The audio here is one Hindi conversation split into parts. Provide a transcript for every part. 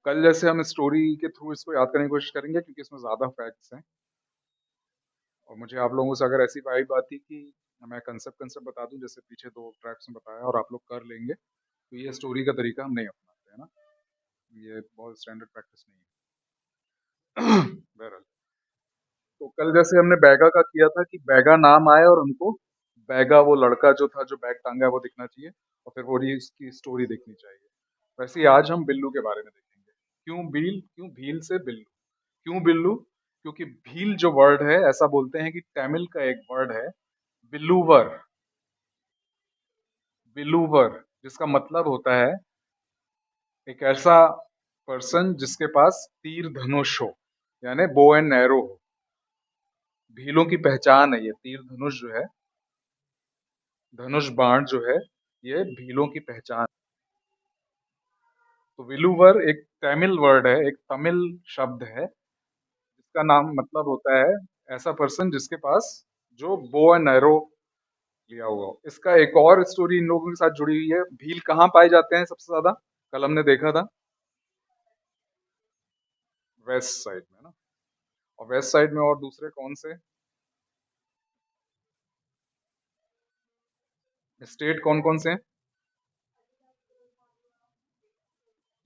कल जैसे हम स्टोरी के थ्रू इसको याद करने की कोशिश करेंगे क्योंकि इसमें ज़्यादा फैक्ट्स हैं और मुझे आप लोगों से अगर ऐसी वाइब आती कि मैं कंसेप्ट कंसेप्ट बता दूं जैसे पीछे 2 ट्रैक्स में बताया और आप लोग कर लेंगे, तो ये स्टोरी का तरीका हम नहीं अपनाते, है ना? ये बहुत स्टैंडर्ड प्रैक्टिस नहीं है। बहरहाल, तो कल जैसे हमने बैगा का किया था कि बैगा नाम आए और हमको बैगा वो लड़का जो था जो बैग टांगा है वो दिखना चाहिए और फिर वो इसकी स्टोरी देखनी चाहिए। वैसे ही आज हम बिल्लू के बारे में देखेंगे। क्यों भील से बिल्लू? क्यों बिल्लू? क्योंकि भील जो वर्ड है ऐसा बोलते हैं कि तमिल का एक वर्ड है बिल्लूवर। बिल्लूवर जिसका मतलब होता है एक ऐसा पर्सन जिसके पास तीर धनुष हो, यानी बो एंड एरो हो। भीलों की पहचान है ये तीर धनुष जो है, धनुष बाण जो है, ये भीलों की पहचान। तो विलुवर एक तमिल वर्ड है, एक तमिल शब्द है जिसका नाम मतलब होता है ऐसा पर्सन जिसके पास जो बो एंड एरो लिया हुआ हो। इसका एक और स्टोरी इन लोगों के साथ जुड़ी हुई है। भील कहाँ पाए जाते हैं सबसे ज्यादा? कल हमने देखा था वेस्ट साइड में ना। और वेस्ट साइड में और दूसरे कौन से स्टेट कौन कौन से हैं?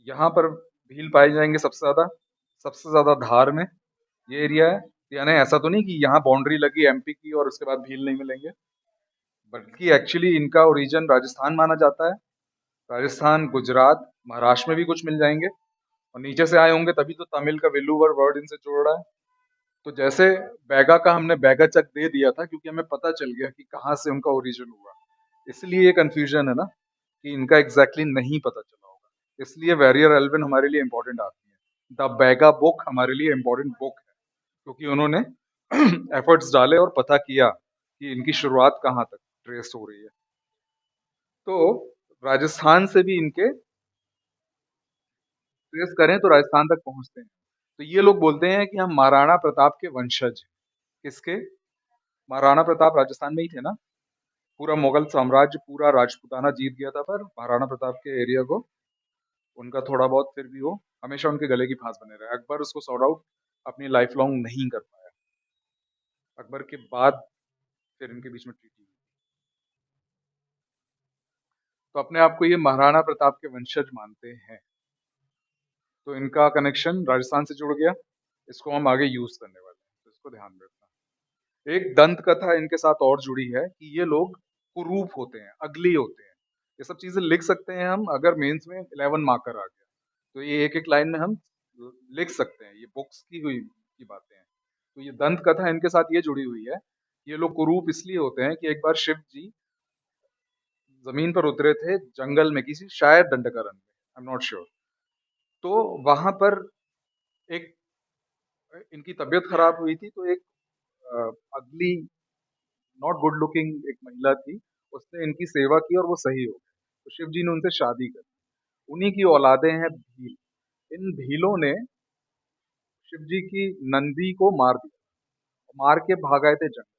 यहाँ पर भील पाए जाएंगे सबसे ज्यादा धार में ये एरिया है। यानी ऐसा तो नहीं कि यहाँ बाउंड्री लगी एमपी की और उसके बाद भील नहीं मिलेंगे, बल्कि एक्चुअली इनका ओरिजिन राजस्थान माना जाता है। राजस्थान, गुजरात, महाराष्ट्र में भी कुछ मिल जाएंगे और नीचे से आए होंगे तभी तो तमिल का विल्लुवर वर्ड इनसे जोड़ रहा है। तो जैसे बैगा का हमने बैगा चक दे दिया था क्योंकि हमें पता चल गया कि कहाँ से उनका ओरिजिन हुआ, इसलिए ये कंफ्यूजन है ना कि इनका एग्जैक्टली नहीं पता चला होगा। इसलिए वेरियर एल्विन हमारे लिए इंपॉर्टेंट आती है। द बैगा बुक हमारे लिए इंपॉर्टेंट बुक है क्योंकि उन्होंने एफर्ट्स डाले और पता किया कि इनकी शुरुआत कहाँ तक ट्रेस हो रही है। तो राजस्थान से भी इनके ट्रेस करें तो राजस्थान तक पहुंचते हैं। तो ये लोग बोलते हैं कि हम महाराणा प्रताप के वंशज हैं। किसके? महाराणा प्रताप राजस्थान में ही थे ना। पूरा मुगल साम्राज्य, पूरा राजपूताना जीत गया था, पर महाराणा प्रताप के एरिया को उनका थोड़ा बहुत फिर भी वो हमेशा उनके गले की फांस बने रहे। अकबर उसको सॉर्ट आउट अपनी लाइफ लॉन्ग नहीं कर पाया। अकबर के बाद फिर इनके बीच में ट्रीटी हुई। तो अपने आप को ये महाराणा प्रताप के वंशज मानते हैं, तो इनका कनेक्शन राजस्थान से जुड़ गया। इसको हम आगे यूज करने वाले हैं, तो इसको ध्यान में रखना। एक दंत कथा इनके साथ और जुड़ी है कि ये लोग कुरूप होते हैं, अगली होते हैं। ये सब चीजें लिख सकते हैं हम, अगर मेंस में 11 मार्कर आ गया तो ये एक एक लाइन में हम लिख सकते हैं। ये बुक्स की हुई की बातें हैं। तो ये दंत कथा इनके साथ ये जुड़ी हुई है। ये लोग कुरूप इसलिए होते हैं कि एक बार शिव जी जमीन पर उतरे थे जंगल में, किसी शायद दंडकारण्य में, आई एम नॉट श्योर। तो वहां पर एक इनकी तबीयत खराब हुई थी, तो एक अगली नॉट गुड लुकिंग एक महिला थी, उसने इनकी सेवा की और वो सही हो गई। तो शिव जी ने उनसे शादी कर दी। उन्हीं की औलादे हैं भील। इन भीलों ने शिव जी की नंदी को मार दिया, मार के भाग आए थे जंगल।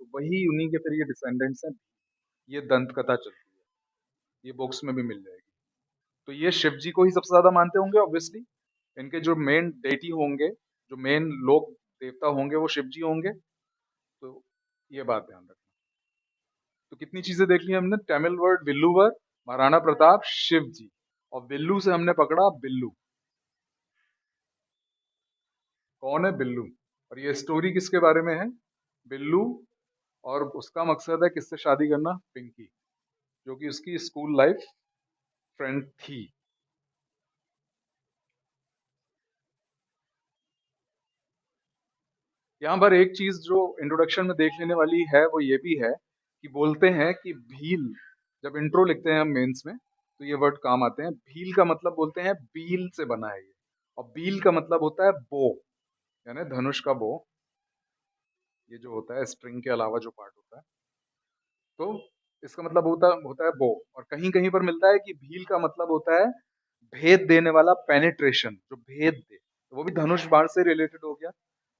तो वही उन्हीं के फिर ये डिसेंडेंट्स हैं। ये दंत कथा चलती है, ये बुक्स में भी मिल जाएगी। तो ये शिव जी को ही सबसे ज्यादा मानते होंगे ऑब्वियसली। इनके जो मेन डेटी होंगे, जो मेन लोग देवता होंगे वो शिव जी होंगे। तो ये बात ध्यान रखना। तो कितनी चीजें देख ली हमने? तमिल वर्ड विल्लुवर, महाराणा प्रताप, शिव जी, और बिल्लू से हमने पकड़ा बिल्लू। कौन है बिल्लू? और ये स्टोरी किसके बारे में है? बिल्लू। और उसका मकसद है किससे शादी करना? पिंकी, जो कि उसकी स्कूल लाइफ फ्रेंड थी। यहाँ पर एक चीज जो इंट्रोडक्शन में देख लेने वाली है वो ये भी है कि बोलते हैं कि भील, जब इंट्रो लिखते हैं हम मेंस में तो ये वर्ड काम आते हैं। भील का मतलब बोलते हैं बील से बना है ये, और बील का मतलब होता है बो, यानी धनुष का बो। ये जो होता है स्ट्रिंग के अलावा जो पार्ट होता है, तो इसका मतलब होता होता है बो। और कहीं कहीं पर मिलता है कि भील का मतलब होता है भेद देने वाला, पेनिट्रेशन, जो भेद दे, तो वो भी धनुष बाण से रिलेटेड हो गया।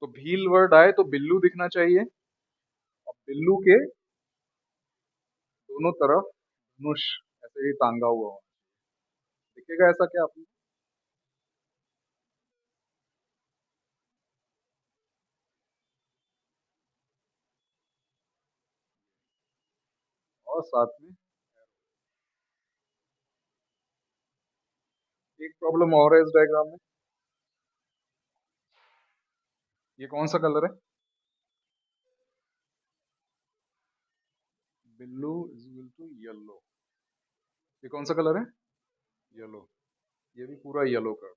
तो भील वर्ड आए तो बिल्लू दिखना चाहिए, और बिल्लू के दोनों तरफ धनुष ऐसे ही टांगा हुआ हो। दिखेगा ऐसा क्या आपको? और साथ में एक प्रॉब्लम और है इस डायग्राम में। ये कौन सा कलर है? Blue is equal to yellow. ये कौन सा कलर है? येलो। ये भी पूरा येलो कर दो।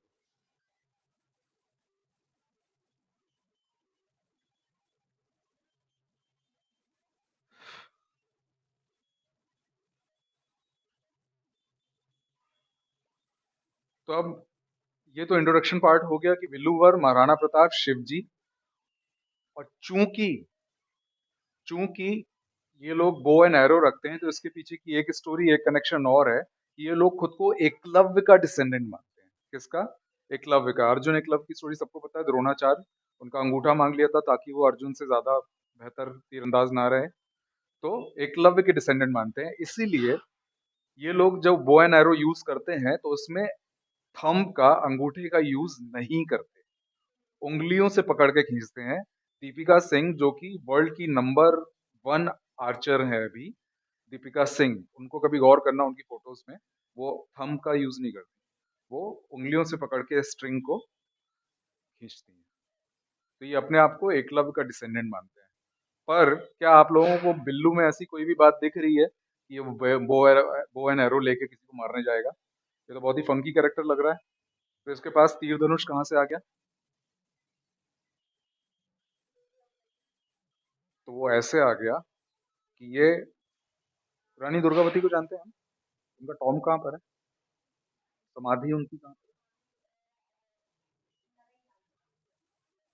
तो अब ये तो इंट्रोडक्शन पार्ट हो गया कि विल्लूवर, महाराणा प्रताप, शिवजी। और चूंकि चूंकि ये लोग बो एंड एरो रखते हैं, तो इसके पीछे की एक स्टोरी, एक कनेक्शन और है कि ये लोग खुद को एकलव्य का डिसेंडेंट मानते हैं। किसका? एकलव्य का। अर्जुन एकलव्य की स्टोरी सबको पता है। द्रोणाचार्य उनका अंगूठा मांग लिया था ताकि वो अर्जुन से ज्यादा बेहतर तीरंदाज ना रहे। तो एकलव्य के डिसेंडेंट मानते हैं, इसीलिए ये लोग जब बो एंड एरो यूज करते हैं तो उसमें थंब का, अंगूठे का यूज नहीं करते, उंगलियों से पकड़ के खींचते हैं। दीपिका सिंह जो कि वर्ल्ड की नंबर 1 आर्चर है अभी, दीपिका सिंह, उनको कभी गौर करना उनकी फोटोज में, वो थंब का यूज नहीं करती, वो उंगलियों से पकड़ के स्ट्रिंग को खींचती हैं। तो ये अपने आप को एकलव्य का डिसेंडेंट मानते हैं। पर क्या आप लोगों को बिल्लू में ऐसी कोई भी बात दिख रही है कि ये बो एंड एरो लेके किसी को मारने जाएगा? ये तो बहुत ही फंकी कैरेक्टर लग रहा है। तो इसके पास तीर धनुष कहाँ से आ गया? तो वो ऐसे आ गया कि ये रानी दुर्गावती को जानते हैं हम? उनका टॉम कहाँ पर है? समाधि उनकी कहाँ पर है?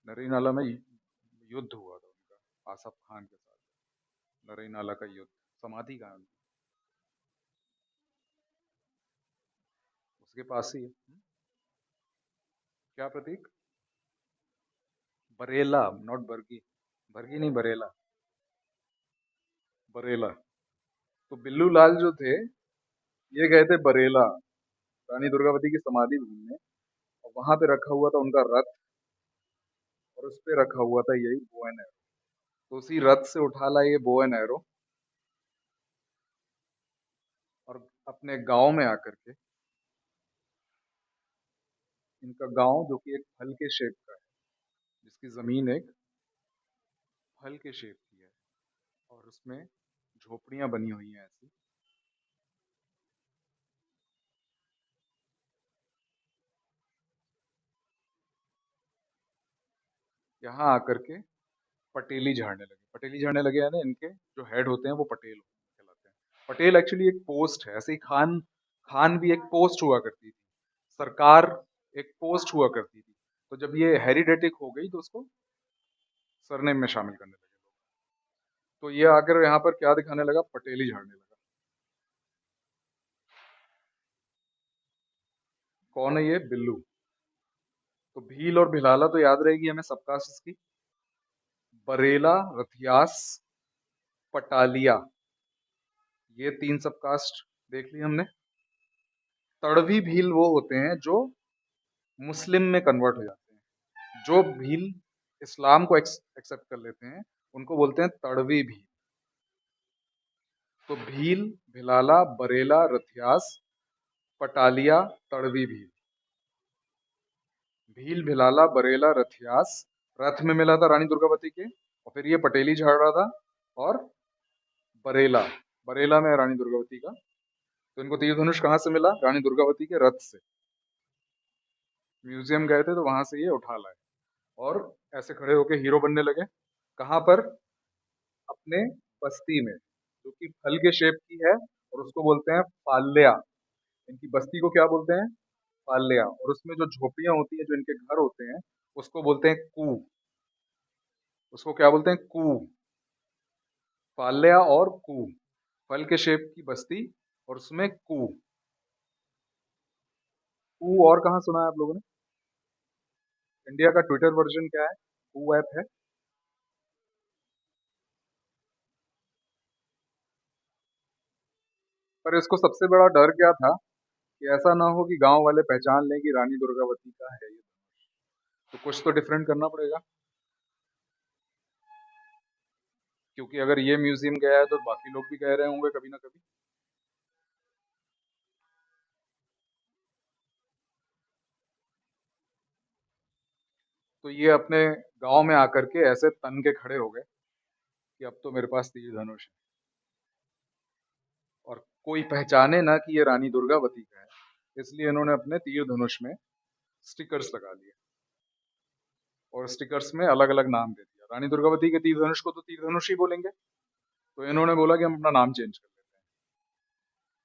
नरी नाला में युद्ध हुआ था उनका आसफ खान के साथ। नरी नाला का युद्ध। समाधि कहाँ है उनकी? उसके पास ही है। क्या प्रतीक? बरेला, नॉट बर्गी। बर्गी नहीं, बरेला। बरेला। तो बिल्लू लाल जो थे, ये गए थे बरेला रानी दुर्गावती की समाधि घूमने, और वहां पे रखा हुआ था उनका रथ, और उस पे रखा हुआ था यही बो एंड एरो। तो उसी रथ से उठा लाए ये बो एंड एरो, और अपने गांव में आकर के, इनका गांव जो कि एक फल के शेप का है, जिसकी जमीन एक फल के शेप की है, और उसमें झोपड़ियां बनी हुई हैं ऐसी। यहाँ आकर के पटेली झाड़ने लगे। पटेली झाड़ने लगे यानी इनके जो हेड होते हैं वो पटेल कहलाते हैं। पटेल एक्चुअली एक पोस्ट है, ऐसे ही खान, खान भी एक पोस्ट हुआ करती थी, सरकार एक पोस्ट हुआ करती थी। तो जब ये हेरिडेटिक हो गई तो उसको सरनेम में शामिल करने लगे लोग। तो ये आकर यहाँ पर क्या दिखाने लगा? पटेली झाड़ने लगा। कौन है ये? बिल्लू। तो भील और भिलाला तो याद रहेगी हमें सबकास्ट इसकी। बरेला, रथियास, पटालिया, ये 3 सबकास्ट देख ली हमने। तड़वी भील वो होते हैं जो मुस्लिम में कन्वर्ट हो जाते हैं। जो भील इस्लाम को एक्सेप्ट कर लेते हैं उनको बोलते हैं तड़वी भील। तो भील, भिलाला, बरेला, रथियास, पटालिया, तड़वी भील। भील, भिलाला, बरेला, रथियास रथ में मिला था रानी दुर्गावती के, और फिर ये पटेली झाड़ रहा था। और बरेला, बरेला में है रानी दुर्गावती का। तो इनको तीर धनुष कहाँ से मिला? रानी दुर्गावती के रथ से। म्यूजियम गए थे तो वहां से ये उठा लाए, और ऐसे खड़े होके हीरो बनने लगे। कहाँ पर? अपने बस्ती में, जो कि फल के शेप की है, और उसको बोलते हैं पाल्या। इनकी बस्ती को क्या बोलते हैं? पाल्या। और उसमें जो झोपड़ियां होती है, जो इनके घर होते हैं, उसको बोलते हैं कू। उसको क्या बोलते हैं? कू। पाल्या और कू, फल के शेप की बस्ती, और उसमें कू। कू और कहाँ सुना है आप लोगों ने? इंडिया का ट्विटर वर्जन क्या है? कू ऐप है। पर इसको सबसे बड़ा डर क्या था कि ऐसा ना हो कि गांव वाले पहचान लें कि रानी दुर्गावती का है ये। तो कुछ तो डिफरेंट करना पड़ेगा। क्योंकि अगर ये म्यूजियम गया है तो बाकी लोग भी गए रहे होंगे कभी ना कभी। तो ये अपने गांव में आकर के ऐसे तन के खड़े हो गए कि अब तो मेरे पास तीर धनुष है, और कोई पहचाने ना कि ये रानी दुर्गावती का है, इसलिए इन्होंने अपने तीर धनुष में स्टिकर्स लगा लिए, और स्टिकर्स में अलग अलग नाम दे दिया। रानी दुर्गावती के तीर धनुष को तो तीर धनुष ही बोलेंगे, तो इन्होंने बोला कि हम अपना नाम चेंज कर लेते हैं।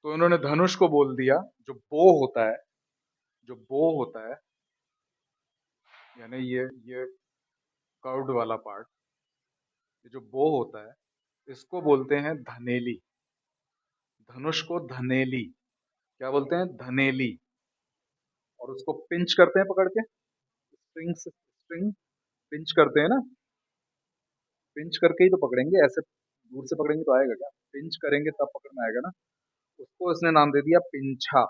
तो इन्होंने धनुष को बोल दिया, जो बो होता है, जो बो होता है, यानी ये कर्व्ड वाला पार्ट, ये जो बो होता है, इसको बोलते हैं धनेली। धनुष को धनेली क्या बोलते हैं? धनेली। और उसको पिंच करते हैं पकड़ के, स्ट्रिंग पिंच करते हैं ना, पिंच करके ही तो पकड़ेंगे, ऐसे दूर से पकड़ेंगे तो आएगा क्या? पिंच करेंगे तब पकड़ में आएगा ना। उसको इसने नाम दे दिया पिंछा।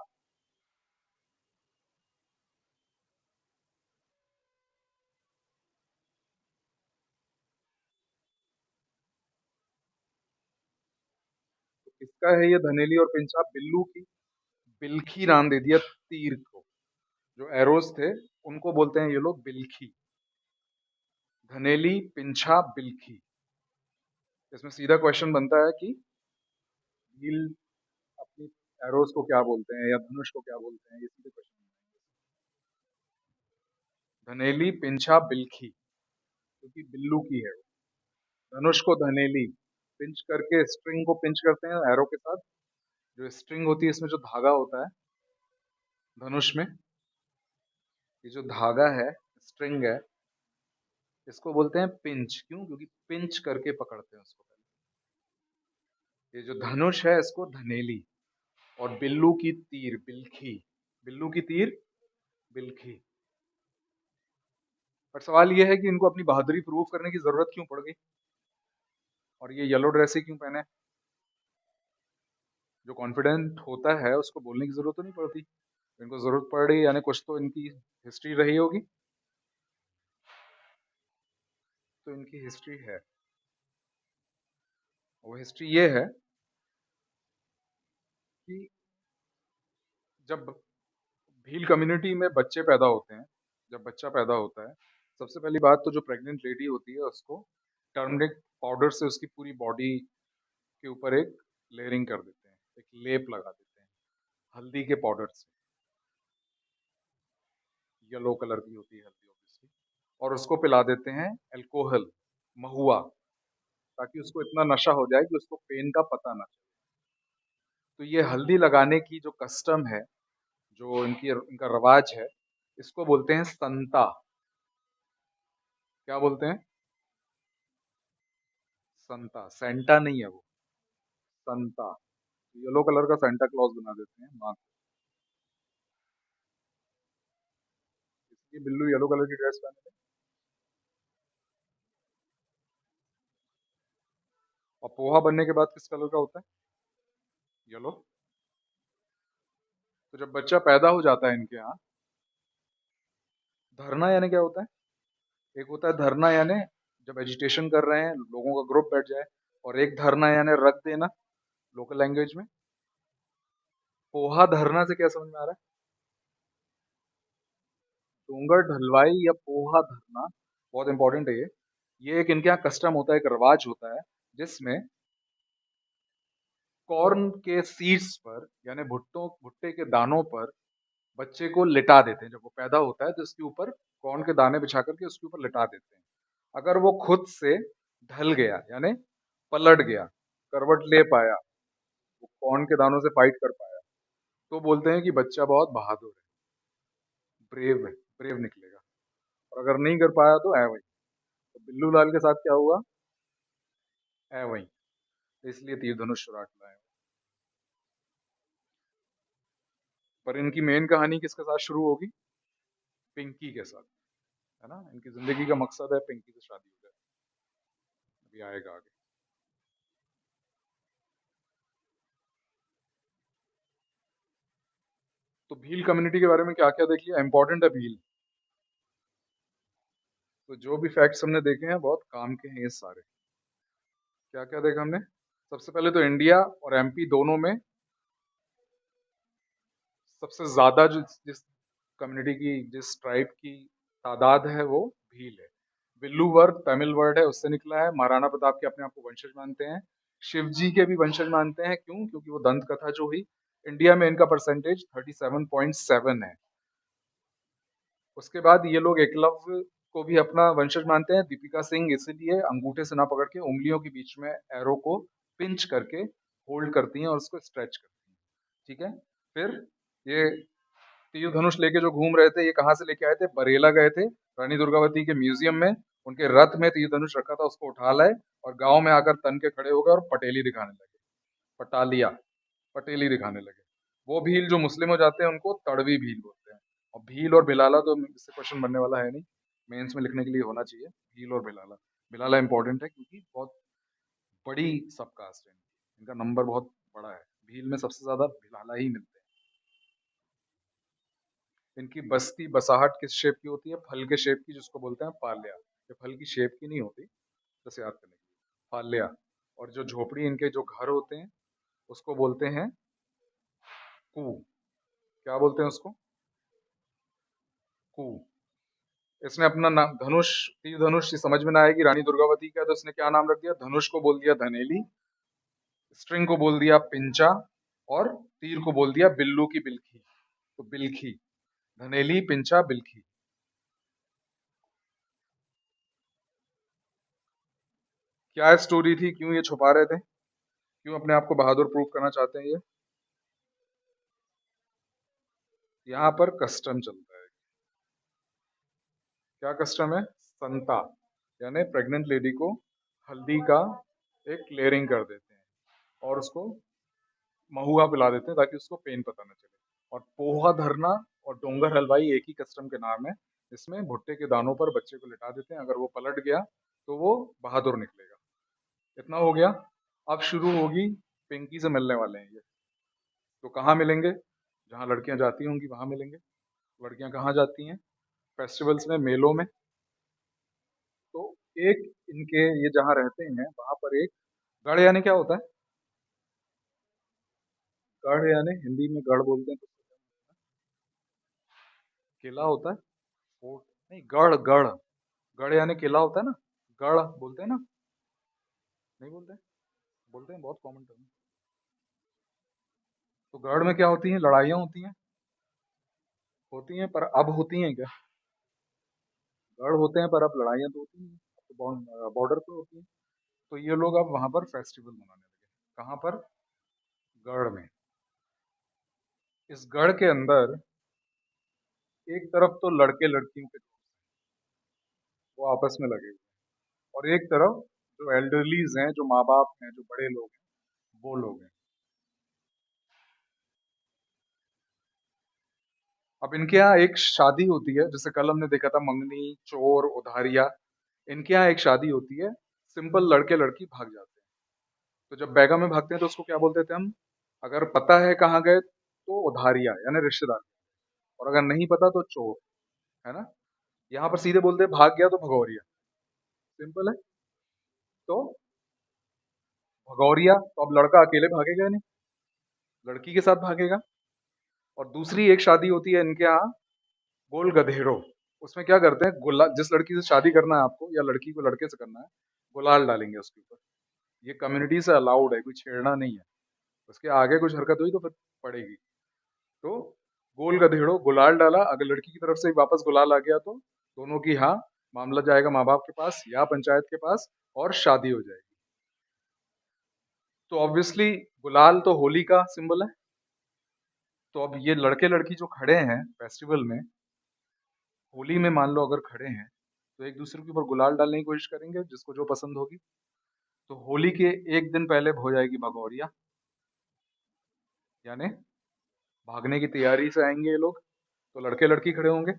तो किसका है ये धनेली और पिंछा? बिल्लू की। बिलखी नाम दे दिया तीर को। जो एरोज थे उनको बोलते हैं ये लोग बिलखी। धनेली, पिंछा, बिलखी। इसमें सीधा क्वेश्चन बनता है कि भील अपनी एरोज को क्या बोलते हैं या धनुष को क्या बोलते हैं, ये सीधे क्वेश्चन। धनेली, पिंछा, बिलखी, क्योंकि बिल्लू की है वो। धनुष को धनेली, पिंच करके स्ट्रिंग को पिंच करते हैं एरो के साथ। जो स्ट्रिंग होती है, इसमें जो धागा होता है धनुष में, ये जो धागा है, स्ट्रिंग है, इसको बोलते हैं पिंच। क्यों? क्योंकि पिंच करके पकड़ते हैं उसको पहले। ये जो धनुष है इसको धनेली, और बिल्लू की तीर बिलखी। बिल्लू की तीर बिलखी। पर सवाल यह है कि इनको अपनी बहादुरी प्रूव करने की जरूरत क्यों पड़ गई, और ये येलो ड्रेस ही क्यों पहने? जो कॉन्फिडेंट होता है उसको बोलने की जरूरत तो नहीं पड़ती। इनको जरूरत पड़ रही है, यानी कुछ तो इनकी हिस्ट्री रही होगी। तो इनकी हिस्ट्री है, वो हिस्ट्री ये है कि जब भील कम्युनिटी में बच्चे पैदा होते हैं, जब बच्चा पैदा होता है, सबसे पहली बात तो जो प्रेग्नेंट लेडी होती है उसको टर्मरिक पाउडर से उसकी पूरी बॉडी के ऊपर एक लेयरिंग कर देते हैं, एक लेप लगा देते हैं हल्दी के पाउडर से। येलो कलर की होती है हल्दी ऑब्वियसली। और उसको पिला देते हैं अल्कोहल, महुआ, ताकि उसको इतना नशा हो जाए कि उसको पेन का पता ना चले। तो ये हल्दी लगाने की जो कस्टम है, जो इनका रवाज है, इसको बोलते हैं संता। क्या बोलते हैं? संता। सेंटा नहीं है वो, संता। येलो कलर का सेंटा क्लॉज बना देते हैं माँ को, इसलिए बिल्लू येलो कलर की ड्रेस पहने थे। और पोहा बनने के बाद किस कलर का होता है? येलो। तो जब बच्चा पैदा हो जाता है इनके यहाँ, धरना यानी क्या होता है? एक होता है धरना यानी जब एजिटेशन कर रहे हैं, लोगों का ग्रुप बैठ जाए, और एक धरना यानी रख देना लोकल लैंग्वेज में। पोहा धरना से क्या समझ में आ रहा है? डोंगर ढलवाई या पोहा धरना बहुत इंपॉर्टेंट है ये एक इनके यहाँ कस्टम होता है, एक रिवाज होता है, जिसमें कॉर्न के सीड्स पर, यानी भुट्टे के दानों पर बच्चे को लिटा देते हैं। जब वो पैदा होता है तो उसके ऊपर कॉर्न के दाने बिछा करके उसके ऊपर लिटा देते हैं। अगर वो खुद से ढल गया, यानी पलट गया, करवट ले पाया, वो कॉर्न के दानों से फाइट कर पाया, तो बोलते हैं कि बच्चा बहुत बहादुर है, ब्रेव है, ब्रेव निकलेगा। और अगर नहीं कर पाया तो है वही। तो बिल्लू लाल के साथ क्या हुआ? है वही। इसलिए तीर धनुष राट लाए। पर इनकी मेन कहानी किसके साथ शुरू होगी? पिंकी के साथ, है ना। इनकी जिंदगी का मकसद है पिंकी से शादी हो जाए। अभी आएगा आगे। तो भील कम्युनिटी के बारे में क्या क्या देख लिया? इंपॉर्टेंट है भील। तो जो भी फैक्ट्स हमने देखे हैं बहुत काम के हैं ये सारे। क्या क्या देखा हमने? सबसे पहले तो इंडिया और एमपी दोनों में सबसे ज्यादा जिस कम्युनिटी की, जिस ट्राइब की तादाद है वो भील है। बिल्लू वर्ड तमिल वर्ड है, उससे निकला है। महाराणा प्रताप के अपने आप को वंशज मानते हैं। शिव जी के भी वंशज मानते हैं। क्यों? क्योंकि वो दंत कथा जो हुई, इंडिया में इनका परसेंटेज 37.7 है। उसके बाद ये लोग एकलव्य को भी अपना वंशज मानते हैं। दीपिका सिंह इसीलिए अंगूठे से ना पकड़ के उंगलियों के बीच में एरो को पिंच करके होल्ड करती हैं और उसको स्ट्रेच करती हैं। ठीक है। फिर ये तीर धनुष लेके जो घूम रहे थे, ये कहाँ से लेके आए थे? बरेला गए थे, रानी दुर्गावती के म्यूजियम में उनके रथ में तीर धनुष रखा था, उसको उठा लाए और गांव में आकर तन के खड़े हो गए और पटेली दिखाने लगे। पटालिया, पटेली दिखाने लगे। वो भील जो मुस्लिम हो जाते हैं उनको तड़वी भील बोलते हैं। और भील और भिलाला तो इससे क्वेश्चन बनने वाला है नहीं, मेंस में लिखने के लिए होना चाहिए भील और भिलाला। भिलाला इंपॉर्टेंट है क्योंकि बहुत बड़ी सब कास्ट है, इनका नंबर बहुत बड़ा है। भील में सबसे ज्यादा भिलाला ही मिलते हैं। इनकी बस्ती बसाहट किस शेप की होती है? फल के शेप की, जिसको बोलते हैं पाल्या। ये फल की शेप की नहीं होती, बस याद करने के लिए, पाल्या। और जो झोपड़ी इनके जो घर होते हैं उसको बोलते हैं कू। क्या बोलते हैं उसको? कू। इसने अपना नाम धनुष, तीर धनुष समझ में ना आएगी, रानी दुर्गावती का, तो इसने क्या नाम रख दिया? धनुष को बोल दिया धनेली, स्ट्रिंग को बोल दिया पिंचा, और तीर को बोल दिया बिल्लू की बिलखी। तो बिलखी, धनेली, पिंचा, बिलखी। क्या स्टोरी थी? क्यों ये छुपा रहे थे? क्यों अपने आप को बहादुर प्रूव करना चाहते हैं ये? यहाँ पर कस्टम चलता है। क्या कस्टम है? संता, यानी प्रेग्नेंट लेडी को हल्दी का एक लेयरिंग कर देते हैं और उसको महुआ पिला देते हैं ताकि उसको पेन पता न चले। और पोहा धरना और डोंगर हलवाई एक ही कस्टम के नाम है। इसमें भुट्टे के दानों पर बच्चे को लिटा देते हैं, अगर वो पलट गया तो वो बहादुर निकलेगा। इतना हो गया। अब शुरू होगी, पिंकी से मिलने वाले हैं ये। तो कहाँ मिलेंगे? जहाँ लड़कियां जाती होंगी वहां मिलेंगे। लड़कियां कहाँ जाती हैं? फेस्टिवल्स में, मेलों में। तो एक इनके ये जहाँ रहते हैं वहां पर एक गढ़, यानी क्या होता है? गढ़ यानी हिंदी में गढ़ बोलते हैं तो किला होता है, फोर्ट नहीं। गढ़, गढ़, गढ़ यानी किला होता है ना। गढ़ बोलते हैं ना? नहीं बोलते? बोलते हैं, बहुत कॉमन टर्म है। तो गढ़ में क्या होती हैं? लड़ाइयाँ होती हैं। होती हैं, पर अब होती हैं क्या? गढ़ होते हैं पर अब लड़ाइयाँ तो होती हैं, तो बॉर्डर पे होती हैं। तो ये लोग अब वहां पर फेस्टिवल मनाने लगे। कहाँ पर? गढ़ में। इस गढ़ के अंदर एक तरफ तो लड़के लड़कियों के, वो आपस में लगे हुए हैं, और एक तरफ जो एल्डरलीज हैं, जो माँ बाप हैं, जो बड़े लोग हैं, वो लोग हैं। अब इनके यहाँ एक शादी होती है, जैसे कल हमने देखा था मंगनी, चोर, उधारिया। इनके यहाँ एक शादी होती है, सिंपल लड़के लड़की भाग जाते हैं। तो जब बैगा में भागते हैं तो उसको क्या बोलते थे हम? अगर पता है कहाँ गए तो उधारिया, यानी रिश्तेदार। और अगर नहीं पता तो चोर, है ना? यहाँ पर सीधे बोलते हैं भाग गया तो भगौरिया। सिंपल है। तो भगौरिया, तो अब लड़का अकेले भागेगा नहीं, लड़की के साथ भागेगा। और दूसरी एक शादी होती है इनके यहाँ, गोल गधेड़ो। उसमें क्या करते हैं? गुलाल, जिस लड़की से शादी करना है आपको या लड़की को लड़के से करना है, गुलाल डालेंगे उसके ऊपर। ये कम्युनिटी से अलाउड है, कोई छेड़ना नहीं है। उसके आगे कुछ हरकत हुई तो फिर पड़ेगी। तो गोल गधेड़ो, गुलाल डाला, अगर लड़की की तरफ से वापस गुलाल आ गया तो दोनों की हाँ, मामला जाएगा माँ बाप के पास या पंचायत के पास और शादी हो जाएगी। तो ऑब्वियसली गुलाल तो होली का सिंबल है। तो अब ये लड़के लड़की जो खड़े हैं फेस्टिवल में, होली में मान लो अगर खड़े हैं, तो एक दूसरे के ऊपर गुलाल डालने की कोशिश करेंगे, जिसको जो पसंद होगी। तो होली के एक दिन पहले हो जाएगी भगौरिया, यानी भागने की तैयारी से आएंगे ये लोग। तो लड़के लड़की खड़े होंगे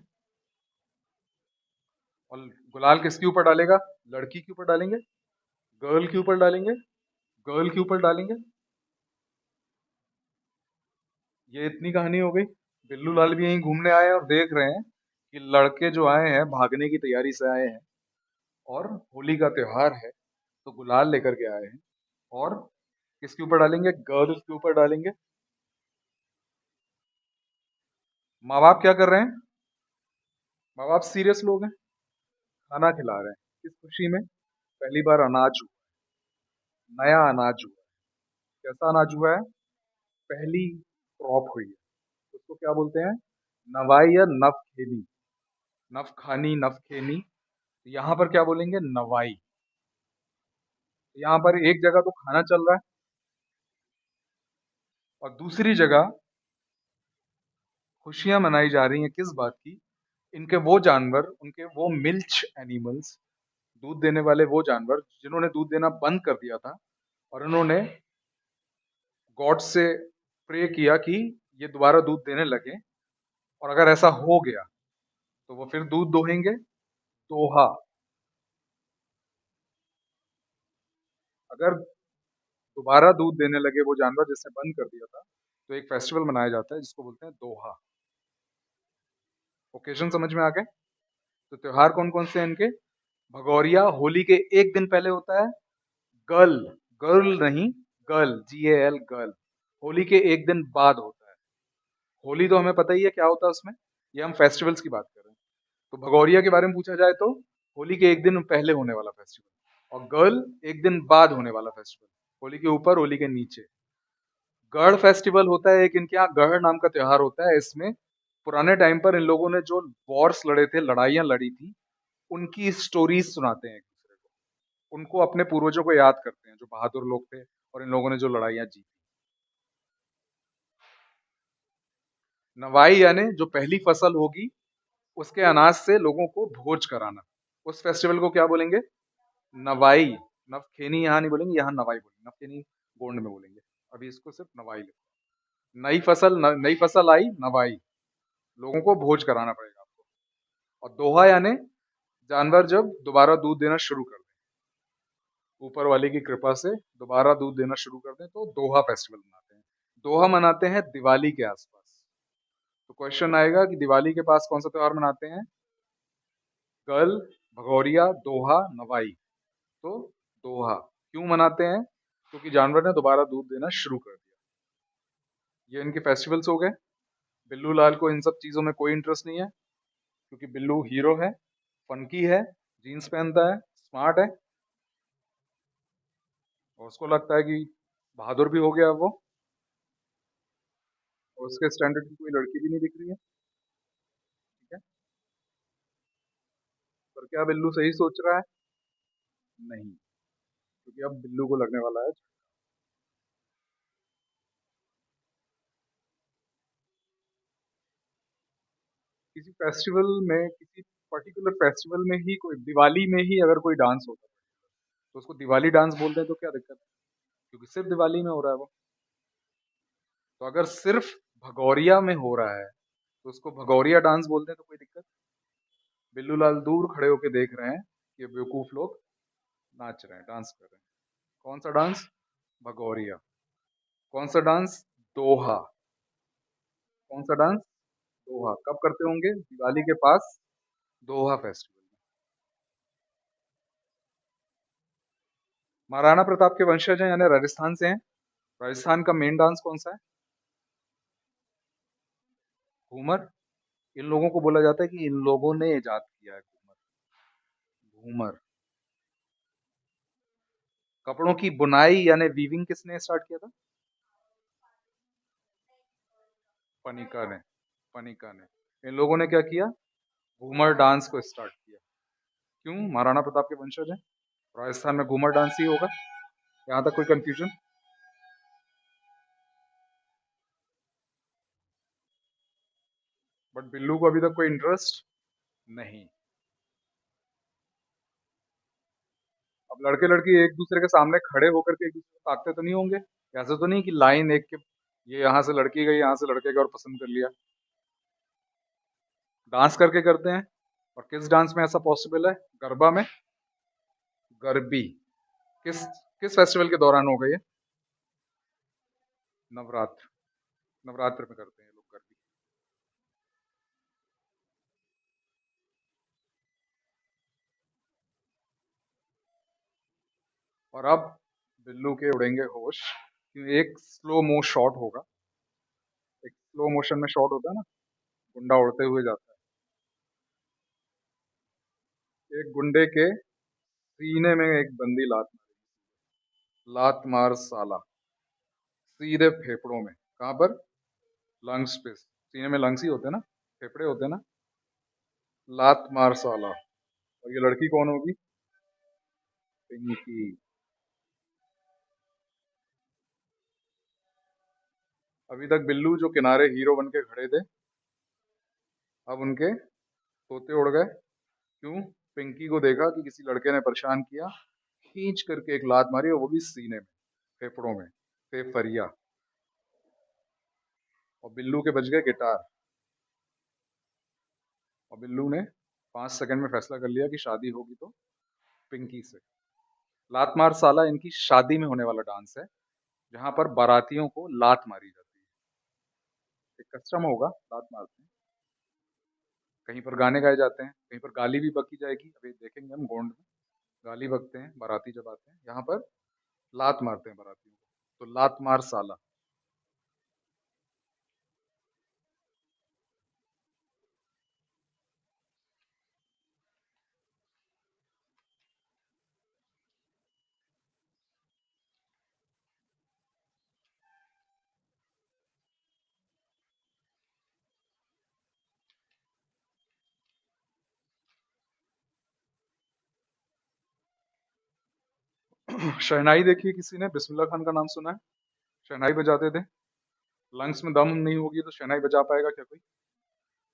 और गुलाल किसके ऊपर डालेगा? लड़की के ऊपर डालेंगे, गर्ल के ऊपर डालेंगे, गर्ल के ऊपर डालेंगे। ये इतनी कहानी हो गई। बिल्लू लाल भी यहीं घूमने आए हैं और देख रहे हैं कि लड़के जो आए हैं भागने की तैयारी से आए हैं और होली का त्योहार है, तो गुलाल लेकर के आए हैं और किसके ऊपर डालेंगे? गर्ल्स के ऊपर डालेंगे। माँ बाप क्या कर रहे हैं? माँ बाप सीरियस लोग हैं, खाना खिला रहे हैं। किस खुशी में? पहली बार अनाज हुआ, नया अनाज हुआ। कैसा अनाज हुआ है? पहली क्रॉप हुई है। उसको क्या बोलते हैं? नवाई या नवखेनी। नवखानी, नवखेनी। यहाँ पर क्या बोलेंगे? नवाई। यहाँ पर एक जगह तो खाना चल रहा है और दूसरी जगह खुशियां मनाई जा रही हैं। किस बात की? इनके वो जानवर, उनके वो मिल्च एनिमल्स, दूध देने वाले वो जानवर जिन्होंने दूध देना बंद कर दिया था, और उन्होंने गॉड से प्रे किया कि ये दोबारा दूध देने लगे, और अगर ऐसा हो गया तो वो फिर दूध दोहेंगे। दोहा। अगर दोबारा दूध देने लगे वो जानवर जिसने बंद कर दिया था, तो एक फेस्टिवल मनाया जाता है जिसको बोलते हैं दोहा। ओकेजन समझ में आ गए? तो त्योहार कौन कौन से हैं इनके? भगौरिया होली के एक दिन पहले होता है। गर्ल, गर्ल नहीं, गर्ल, GAL, गर्ल, होली के एक दिन बाद होता है। होली तो हमें पता ही है क्या होता है उसमें। ये हम फेस्टिवल्स की बात कर रहे हैं। तो भगौरिया के बारे में पूछा जाए तो होली के एक दिन पहले होने वाला फेस्टिवल, और गर्ल एक दिन बाद होने वाला फेस्टिवल। होली के ऊपर, होली के नीचे। गढ़ फेस्टिवल होता है एक, इनके यहाँ गढ़ नाम का त्योहार होता है। इसमें पुराने टाइम पर इन लोगों ने जो वॉर्स लड़े थे, लड़ाइयां लड़ी थी, उनकी स्टोरीज सुनाते हैं एक दूसरे को। उनको अपने पूर्वजों को याद करते हैं जो बहादुर लोग थे और इन लोगों ने जो लड़ाइयां जीती। नवाई यानी जो पहली फसल होगी उसके अनाज से लोगों को भोज कराना। उस फेस्टिवल को क्या बोलेंगे? नवाई। नवखेनी यहाँ नहीं बोलेंगे, यहाँ नवाई बोलेंगे। नवखेनी गोंड में बोलेंगे। अभी इसको सिर्फ नवाई लिखो। नई फसल, नई फसल आई, नवाई। लोगों को भोज कराना पड़ेगा आपको। और दोहा यानी जानवर जब दोबारा दूध देना शुरू कर दें, ऊपर वाले की कृपा से दोबारा दूध देना शुरू कर दें, तो दोहा फेस्टिवल मनाते हैं। दोहा मनाते हैं दिवाली के आसपास। तो क्वेश्चन आएगा कि दिवाली के पास कौन सा त्योहार मनाते हैं? कल, भगौरिया, दोहा, नवाई। तो दोहा क्यों मनाते हैं? क्योंकि जानवर ने दोबारा दूध देना शुरू कर दिया। ये इनके फेस्टिवल्स हो गए। बिल्लू लाल को इन सब चीजों में कोई इंटरेस्ट नहीं है, क्योंकि बिल्लू हीरो है, फंकी है, जीन्स पहनता है, स्मार्ट है, और उसको लगता है कि बहादुर भी हो गया वो, और उसके स्टैंडर्ड की कोई लड़की भी नहीं दिख रही है। ठीक है। पर क्या बिल्लू सही सोच रहा है? नहीं, क्योंकि अब बिल्लू को लगने वाला है। किसी फेस्टिवल में, किसी पर्टिकुलर फेस्टिवल में ही, कोई दिवाली में ही अगर कोई डांस होता है तो उसको दिवाली डांस बोलते हैं, तो क्या दिक्कत है? क्योंकि सिर्फ दिवाली में हो रहा है वो। तो अगर सिर्फ भगौरिया में हो रहा है तो उसको भगौरिया डांस बोलते हैं, तो कोई दिक्कत? बिल्लू लाल दूर खड़े होके देख रहे हैं कि बेवकूफ लोग नाच रहे हैं, डांस कर रहे हैं। कौन सा डांस? भगौरिया। कौन सा डांस? दोहा। कौन सा डांस? दोहा। कब करते होंगे? दिवाली के पास, दोहा फेस्टिवल में। महाराणा प्रताप के वंशज हैं, यानी राजस्थान से हैं। राजस्थान का मेन डांस कौन सा है? घूमर। इन लोगों को बोला जाता है कि इन लोगों ने इजाद किया है घूमर। घूमर। कपड़ों की बुनाई यानी वीविंग किसने स्टार्ट किया था? पनिका ने। पनिका ने। इन लोगों ने क्या किया? घूमर डांस को स्टार्ट किया। क्यों? महाराणा प्रताप के वंशज हैं, राजस्थान में घूमर डांस ही होगा। यहाँ तक कोई कंफ्यूजन? बट बिल्लू को अभी तक कोई इंटरेस्ट नहीं। अब लड़के लड़की एक दूसरे के सामने खड़े होकर के एक दूसरे को ताकते तो नहीं होंगे? ऐसा तो नहीं कि लाइन एक के, ये यहाँ से लड़की गई, यहाँ से लड़के गए और पसंद कर लिया। डांस करके करते हैं। और किस डांस में ऐसा पॉसिबल है? गरबा में। गरबी। किस किस फेस्टिवल के दौरान हो गई है? नवरात्र। नवरात्र में करते हैं लोग गरबी। और अब बिल्लू के उड़ेंगे होश कि एक स्लो मो शॉट होगा। एक स्लो मोशन में शॉट होता है ना, गुंडा उड़ते हुए जाता है, एक गुंडे के सीने में एक बंदी लात मारी, लात मार साला, सीधे फेफड़ों में। कहाँ पर? लंग्स पे। सीने में लंग्स ही होते हैं ना, फेफड़े होते हैं ना। लात मार साला। और ये लड़की कौन होगी? पिंकी। अभी तक बिल्लू जो किनारे हीरो बन के खड़े थे, अब उनके तोते उड़ गए। क्यों? पिंकी को देखा कि किसी लड़के ने परेशान किया, खींच करके एक लात मारी, और वो भी सीने में, फेफड़ों में, फेफरिया। और बिल्लू के बज गए गिटार। और बिल्लू ने 5 सेकंड में फैसला कर लिया कि शादी होगी तो पिंकी से। लात मार साला इनकी शादी में होने वाला डांस है, जहां पर बारातियों को लात मारी जाती है। एक कस्टम होगा, लात मारते हैं। कहीं पर गाने गाए जाते हैं, कहीं पर गाली भी बकी जाएगी, अभी देखेंगे हम गोंड में। गाली बकते हैं बाराती जब आते हैं, यहाँ पर लात मारते हैं बारातियों को। तो लात मार साला। शहनाई देखी है किसी ने? बिस्मिल्लाह खान का नाम सुना है? शहनाई बजाते थे। लंग्स में दम नहीं होगी तो शहनाई बजा पाएगा क्या कोई?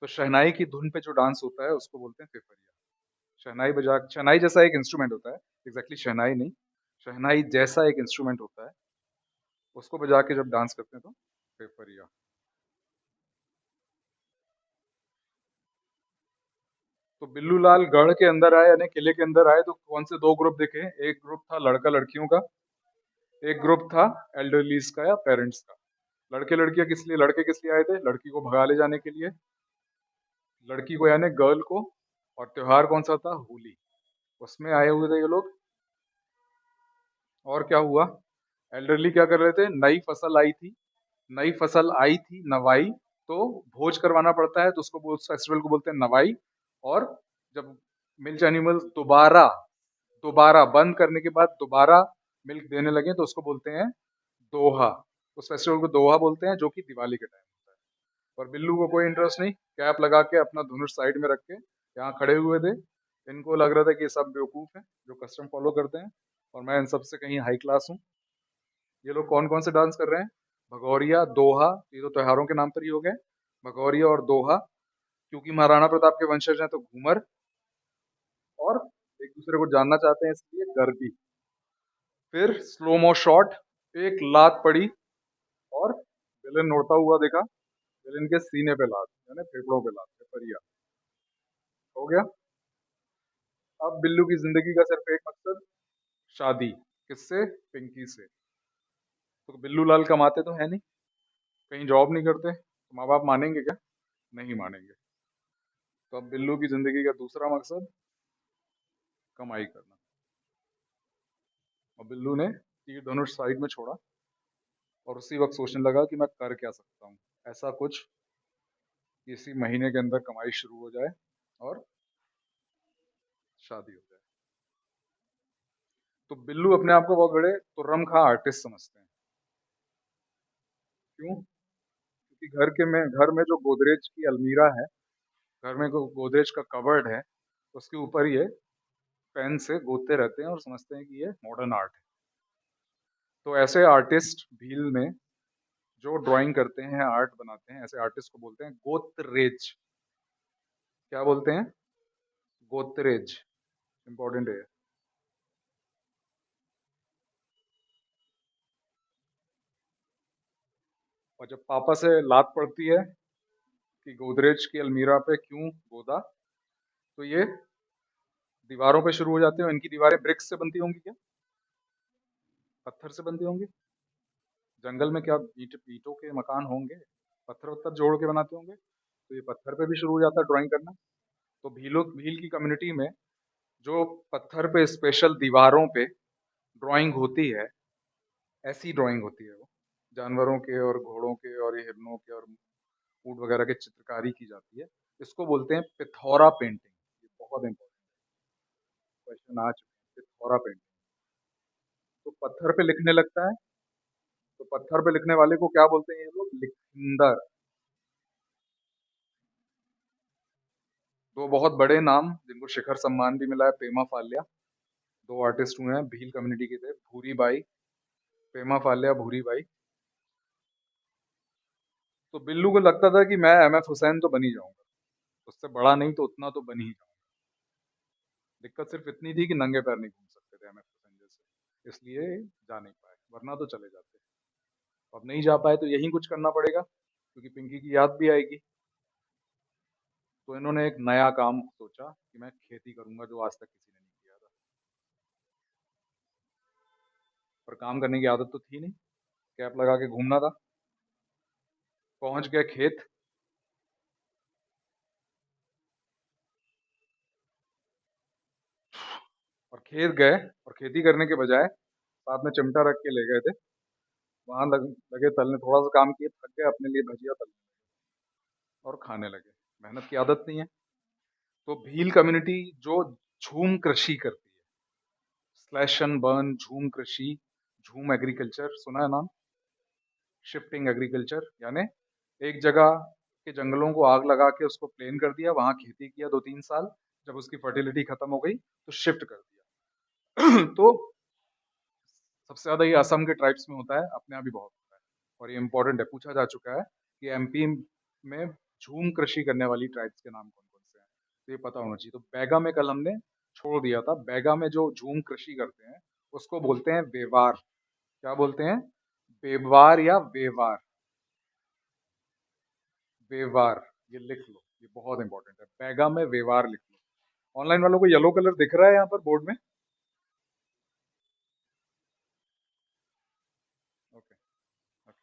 तो शहनाई की धुन पे जो डांस होता है उसको बोलते हैं फिफरिया। शहनाई बजा, शहनाई जैसा एक इंस्ट्रूमेंट होता है, एग्जैक्टली शहनाई नहीं, शहनाई जैसा एक इंस्ट्रूमेंट होता है, उसको बजा के जब डांस करते हैं तो फिफरिया। तो बिल्लू लाल गढ़ के अंदर आए, यानी किले के अंदर आए, तो कौन से दो ग्रुप दिखे? एक ग्रुप था लड़का लड़कियों का, एक ग्रुप था एल्डरलीज का या पेरेंट्स का। लड़के लड़कियां किस लिए, लड़के किस लिए आए थे? लड़की को भगा ले जाने के लिए, लड़की को यानी गर्ल को। और त्योहार कौन सा था? होली। उसमें आए हुए थे ये लोग। और क्या हुआ? एल्डरली क्या कर रहे थे? नई फसल आई थी, नई फसल आई थी, नवाई। तो भोज करवाना पड़ता है, तो उसको उस फेस्टिवल को बोलते हैं नवाई। और जब मिल्क एनिमल्स दोबारा दोबारा बंद करने के बाद दोबारा मिल्क देने लगे, तो उसको बोलते हैं दोहा। उस फेस्टिवल को दोहा बोलते हैं, जो कि दिवाली के टाइम होता है। और बिल्लू को कोई इंटरेस्ट नहीं, कैप लगा के अपना धनुष साइड में रख के यहाँ खड़े हुए थे। इनको लग रहा था कि ये सब बेवकूफ हैं जो कस्टम फॉलो करते हैं, और मैं इन सबसे कहीं हाई क्लास हूँ। ये लोग कौन कौन से डांस कर रहे हैं? भगौरिया, दोहा, ये तो त्योहारों के नाम पर ही हो गए। भगौरिया और दोहा, क्योंकि महाराणा प्रताप के वंशज हैं तो घूमर, और एक दूसरे को जानना चाहते हैं इसलिए गरबी। फिर स्लो मो शॉट, एक लात पड़ी, और विलन उड़ता हुआ देखा, विलन के सीने पे लात, यानी फेफड़ों पे लात, पेपरिया। हो गया। अब बिल्लू की जिंदगी का सिर्फ एक मकसद, शादी। किससे? पिंकी से। तो बिल्लू लाल कमाते तो है नहीं, कहीं जॉब नहीं करते, तो माँ बाप मानेंगे क्या? नहीं मानेंगे। तो अब बिल्लू की जिंदगी का दूसरा मकसद, कमाई करना। और बिल्लू ने तीर धनुष साइड में छोड़ा, और उसी वक्त सोचने लगा कि मैं कर क्या सकता हूँ ऐसा कुछ कि इसी महीने के अंदर कमाई शुरू हो जाए और शादी हो जाए। तो बिल्लू अपने आप को बहुत बड़े तुर्रम खां आर्टिस्ट समझते हैं। क्यों? क्योंकि घर में जो गोदरेज की अलमीरा है, घर में जो गोदरेज का कवर्ड है, उसके ऊपर ये पेन से गोदते रहते हैं और समझते हैं कि ये मॉडर्न आर्ट है। तो ऐसे आर्टिस्ट भील में जो ड्राइंग करते हैं, आर्ट बनाते हैं, ऐसे आर्टिस्ट को बोलते हैं गोत्रेज। क्या बोलते हैं? गोत्रेज। इंपॉर्टेंट है। और जब पापा से लात पड़ती है कि गोदरेज की अलमीरा पे क्यों गोदा, तो ये दीवारों पे शुरू हो जाते हैं। इनकी दीवारें ब्रिक्स से बनती होंगी क्या? पत्थर से बनती होंगी? जंगल में क्या ईंटों के मकान होंगे? पत्थर वत्थर जोड़ के बनाते होंगे। तो ये पत्थर पे भी शुरू हो जाता है ड्राइंग करना। तो भील की कम्युनिटी में जो पत्थर पे स्पेशल दीवारों पे ड्राइंग होती है, ऐसी ड्राइंग होती है वो, जानवरों के और घोड़ों के और ये हिरणों के और ऊँट वगैरह की चित्रकारी की जाती है। इसको बोलते हैं पिथौरा पेंटिंग। ये बहुत इम्पोर्टेंट क्वेश्चन आ चुके हैं, पिथौरा पेंटिंग। तो पत्थर पे लिखने लगता है, तो पत्थर पे लिखने वाले को क्या बोलते हैं ये लोग? लिखिंदर। दो बहुत बड़े नाम जिनको शिखर सम्मान भी मिला है, पेमा फाल्या, दो आर्टिस्ट हुए हैं, भील कम्युनिटी के थे, भूरी बाई, पेमा फाल्या, भूरी बाई। तो बिल्लू को लगता था कि मैं एमएफ हुसैन तो बन ही जाऊंगा, उससे बड़ा नहीं तो उतना तो बन ही जाऊंगा। दिक्कत सिर्फ इतनी थी कि नंगे पैर नहीं घूम सकते थे एमएफ हुसैन जैसे, इसलिए जा नहीं पाए, वरना तो चले जाते। अब नहीं जा पाए तो यही कुछ करना पड़ेगा, क्योंकि पिंकी की याद भी आएगी। तो इन्होंने एक नया काम सोचा कि मैं खेती करूंगा, जो आज तक किसी ने नहीं किया था। पर काम करने की आदत तो थी नहीं, कैप लगा के घूमना था। पहुंच गए खेत, और खेत गए और खेती करने के बजाय साथ में चिमटा रख के ले गए थे। वहां लगे तलने, थोड़ा सा काम किए, थक गए, अपने लिए भजिया तलने और खाने लगे। मेहनत की आदत नहीं है। तो भील कम्युनिटी जो झूम कृषि करती है, स्लैश एंड बर्न, झूम कृषि, झूम एग्रीकल्चर, सुना है नाम? शिफ्टिंग एग्रीकल्चर, यानी एक जगह के जंगलों को आग लगा के उसको प्लेन कर दिया, वहां खेती किया 2-3 साल, जब उसकी फर्टिलिटी खत्म हो गई तो शिफ्ट कर दिया। तो सबसे ज्यादा ये असम के ट्राइब्स में होता है, अपने यहाँ भी बहुत होता है, और ये इंपॉर्टेंट है, पूछा जा चुका है कि एमपी में झूम कृषि करने वाली ट्राइब्स के नाम कौन कौन से हैं, तो ये पता होना चाहिए। तो बैगा में कल हमने छोड़ दिया था, बैगा में जो झूम कृषि करते हैं उसको बोलते हैं वेवार। क्या बोलते हैं? वेवार या वेवार। वेवार, ये लिख लो, ये बहुत इंपॉर्टेंट है, बैगा में वेवार लिख लो। ऑनलाइन वालों को येलो कलर दिख रहा है यहाँ पर बोर्ड में? Okay, okay.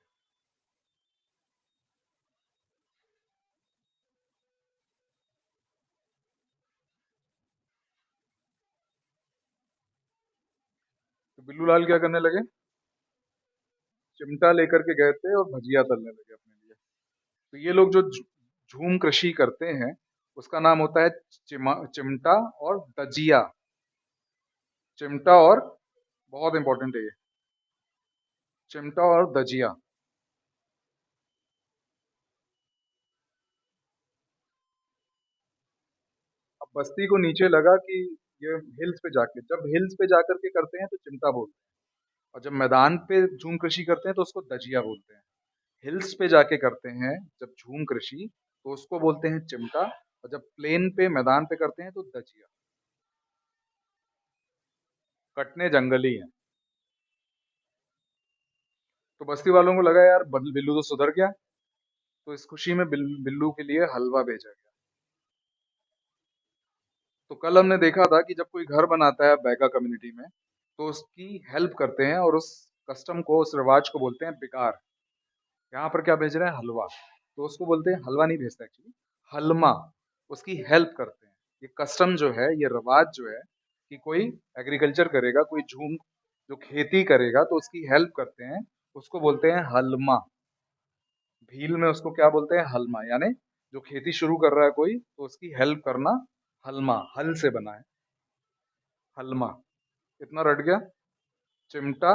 तो बिल्लू लाल क्या करने लगे? चिमटा लेकर के गए थे और भजिया तलने लगे अपने लिए। तो ये लोग जो झूम कृषि करते हैं उसका नाम होता है चिमटा और दजिया। चिमटा और, बहुत इंपॉर्टेंट है ये, चिमटा और दजिया। अब बस्ती को नीचे लगा कि ये हिल्स पे जाके, जब हिल्स पे जाकर के करते हैं तो चिमटा बोलते हैं, और जब मैदान पे झूम कृषि करते हैं तो उसको दजिया बोलते हैं। हिल्स पे जाके करते हैं जब झूम कृषि, तो उसको बोलते हैं चिमटा, और जब प्लेन पे मैदान पे करते हैं तो दजिया। कटने जंगली हैं। तो बस्ती वालों को लगा यार बिल्लू तो सुधर गया, तो इस खुशी में बिल्लू के लिए हलवा भेजा गया। तो कल हमने देखा था कि जब कोई घर बनाता है बैगा कम्युनिटी में, तो उसकी हेल्प करते हैं, और उस कस्टम को, उस रिवाज को बोलते हैं बिकार। यहाँ पर क्या भेज रहे हैं? हलवा। तो उसको बोलते हैं, हलवा नहीं भेजते एक्चुअली, हलमा। उसकी हेल्प करते हैं। ये कस्टम जो है, ये रिवाज जो है, कि कोई एग्रीकल्चर करेगा, कोई झूम जो खेती करेगा तो उसकी हेल्प करते हैं, उसको बोलते हैं हलमा। भील में उसको क्या बोलते हैं? हलमा। यानी जो खेती शुरू कर रहा है कोई, तो उसकी हेल्प करना, हलमा, हल से बना है, हलमा। इतना रट गया? चिमटा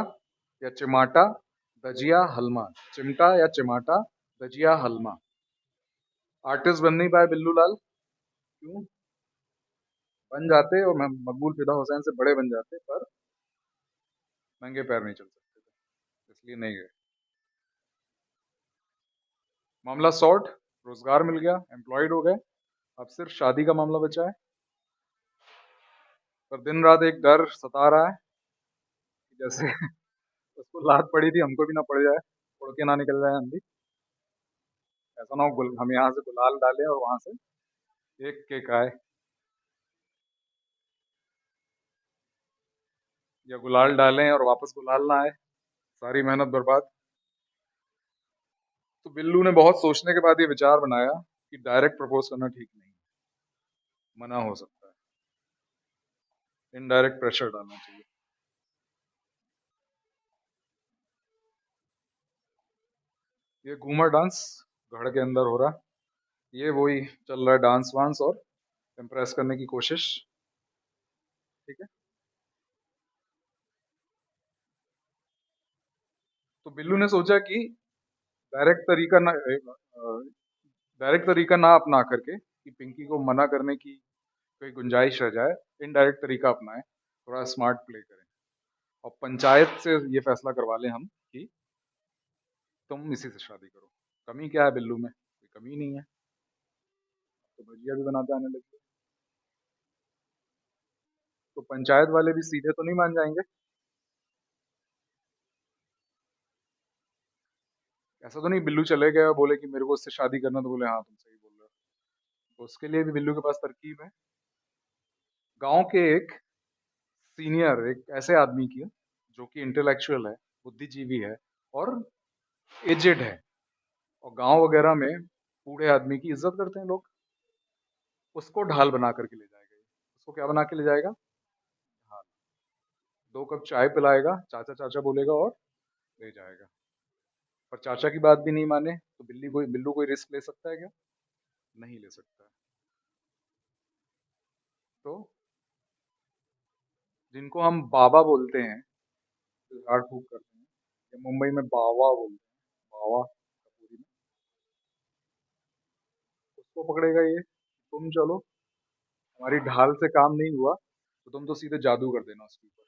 या चिमाटा, दजिया, हलमा। चिमटा या चिमाटा, दजिया, हलमा। आर्टिस्ट बन नहीं पाए बिल्लू लाल, क्यों? बन जाते, और मकबूल फिदा हुसैन से बड़े बन जाते, पर नंगे पैर नहीं चल सकते थे, इसलिए नहीं गए। मामला सॉर्ट, रोजगार मिल गया, एम्प्लॉयड हो गए। अब सिर्फ शादी का मामला बचा है। पर दिन रात एक डर सता रहा है कि जैसे उसको लात पड़ी थी, हमको भी ना पड़ जाए, उड़ के ना निकल जाए हम भी। ऐसा ना हो हम यहाँ से गुलाल डालें और वहां से एक केक आए, या गुलाल डालें और वापस गुलाल ना आए, सारी मेहनत बर्बाद। तो बिल्लू ने बहुत सोचने के बाद ये विचार बनाया कि डायरेक्ट प्रपोज करना ठीक नहीं है, मना हो सकता है, इनडायरेक्ट प्रेशर डालना चाहिए। ये घूमर डांस घर के अंदर हो रहा, ये वही चल रहा है डांस वांस और इम्प्रेस करने की कोशिश। ठीक है, तो बिल्लू ने सोचा कि डायरेक्ट तरीका ना डायरेक्ट तरीका ना अपना करके कि पिंकी को मना करने की कोई गुंजाइश रह जाए, इनडायरेक्ट तरीका अपनाएं, थोड़ा स्मार्ट प्ले करें और पंचायत से ये फैसला करवा लें हम कि तुम इसी से शादी करो। कमी क्या है बिल्लू में? कोई कमी नहीं है, तो भजिया भी बनाते आने लगे। तो पंचायत वाले भी सीधे तो नहीं मान जाएंगे। ऐसा तो नहीं बिल्लू चले गए और बोले कि मेरे को उससे शादी करना, तो बोले हाँ तुम सही बोल रहे हो। तो उसके लिए भी बिल्लू के पास तरकीब है। गांव के एक सीनियर, एक ऐसे आदमी की जो कि इंटेलेक्चुअल है, बुद्धिजीवी है और एजेड है, और गांव वगैरह में बूढ़े आदमी की इज्जत करते हैं लोग, उसको ढाल बना करके ले जाएगा ये। उसको क्या बना के ले जाएगा? ढाल। 2 कप चाय पिलाएगा, चाचा चाचा बोलेगा और ले जाएगा। पर चाचा की बात भी नहीं माने तो बिल्लू कोई रिस्क ले सकता है क्या? नहीं ले सकता है। तो जिनको हम बाबा बोलते हैं, जो झाड़ फूक करते हैं, या मुंबई में बावा बोलते हैं, बावा कपूरी में, उसको पकड़ेगा ये। तुम चलो, हमारी ढाल से काम नहीं हुआ तो तुम तो सीधे जादू कर देना उसके ऊपर,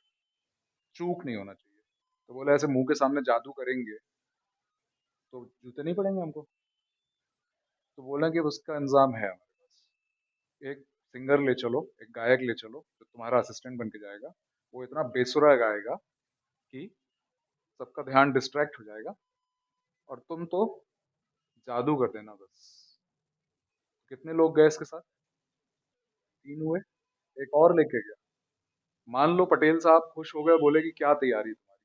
चूक नहीं होना चाहिए। तो बोले ऐसे मुंह के सामने जादू करेंगे तो जूते नहीं पड़ेंगे हमको? तो बोला कि उसका इंतजाम है हमारे पास। एक सिंगर ले चलो, एक गायक ले चलो जो तुम्हारा असिस्टेंट बन के जाएगा। वो इतना बेसुरा गाएगा कि सबका ध्यान डिस्ट्रैक्ट हो जाएगा, और तुम तो जादू कर देना बस। कितने लोग गए इसके साथ? 3 हुए। एक और लेके गया। मान लो पटेल साहब खुश हो गए, बोले कि क्या तैयारी है तुम्हारी,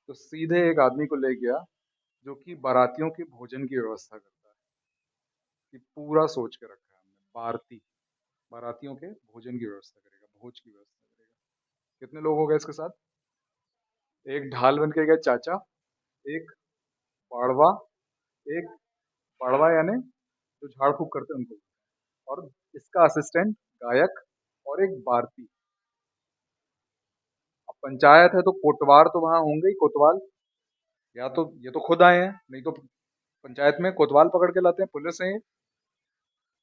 तो सीधे एक आदमी को ले गया जो कि बारातियों के भोजन की व्यवस्था करता है, कि पूरा सोच के रखा है हमने, भारती बारातियों के भोजन की व्यवस्था करेगा, भोज की व्यवस्था करेगा। कितने लोग हो गए इसके साथ? एक ढाल बन के गया चाचा, एक पाड़वा, एक पाड़वा यानी जो झाड़ फूक करते हैं उनको, और इसका असिस्टेंट गायक, और एक बारती। अब पंचायत है तो कोटवार तो वहां होंगे ही, कोतवाल। या तो ये तो खुद आए हैं, नहीं तो पंचायत में कोतवाल पकड़ के लाते हैं, पुलिस है ये।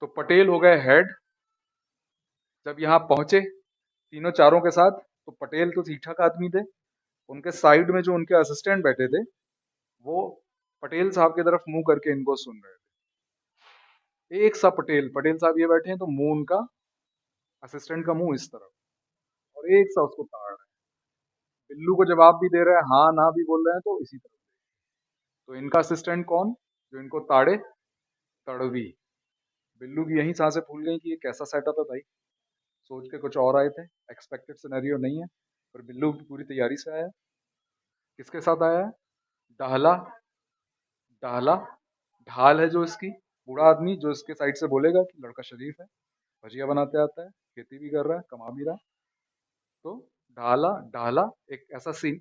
तो पटेल हो गए हेड। जब यहाँ पहुंचे तीनों चारों के साथ, तो पटेल तो ठीक ठाक आदमी थे, उनके साइड में जो उनके असिस्टेंट बैठे थे, वो पटेल साहब की तरफ मुंह करके इनको सुन रहे थे। एक सा पटेल पटेल साहब ये बैठे हैं तो मुंह उनका, असिस्टेंट का मुंह इस तरफ, और एक सा उसको ताड़ रहे हैं। बिल्लू को जवाब भी दे रहे हैं, हाँ ना भी बोल रहे हैं, तो इसी तरफ। तो इनका असिस्टेंट कौन जो इनको ताड़े? तड़वी। बिल्लू की यही सांसें फूल गई कि ये कैसा सेटअप है भाई। सोच के कुछ और आए थे, एक्सपेक्टेड सिनेरियो नहीं है, पर बिल्लू पूरी तैयारी से आया है। किसके साथ आया है? डाहला। डाहला, ढाल है जो इसकी, बूढ़ा आदमी जो इसके साइड से बोलेगा कि लड़का शरीफ है, भजिया बनाते आता है, खेती भी कर रहा है, कमा भी रहा है। तो ढाला ढाला एक ऐसा सीन।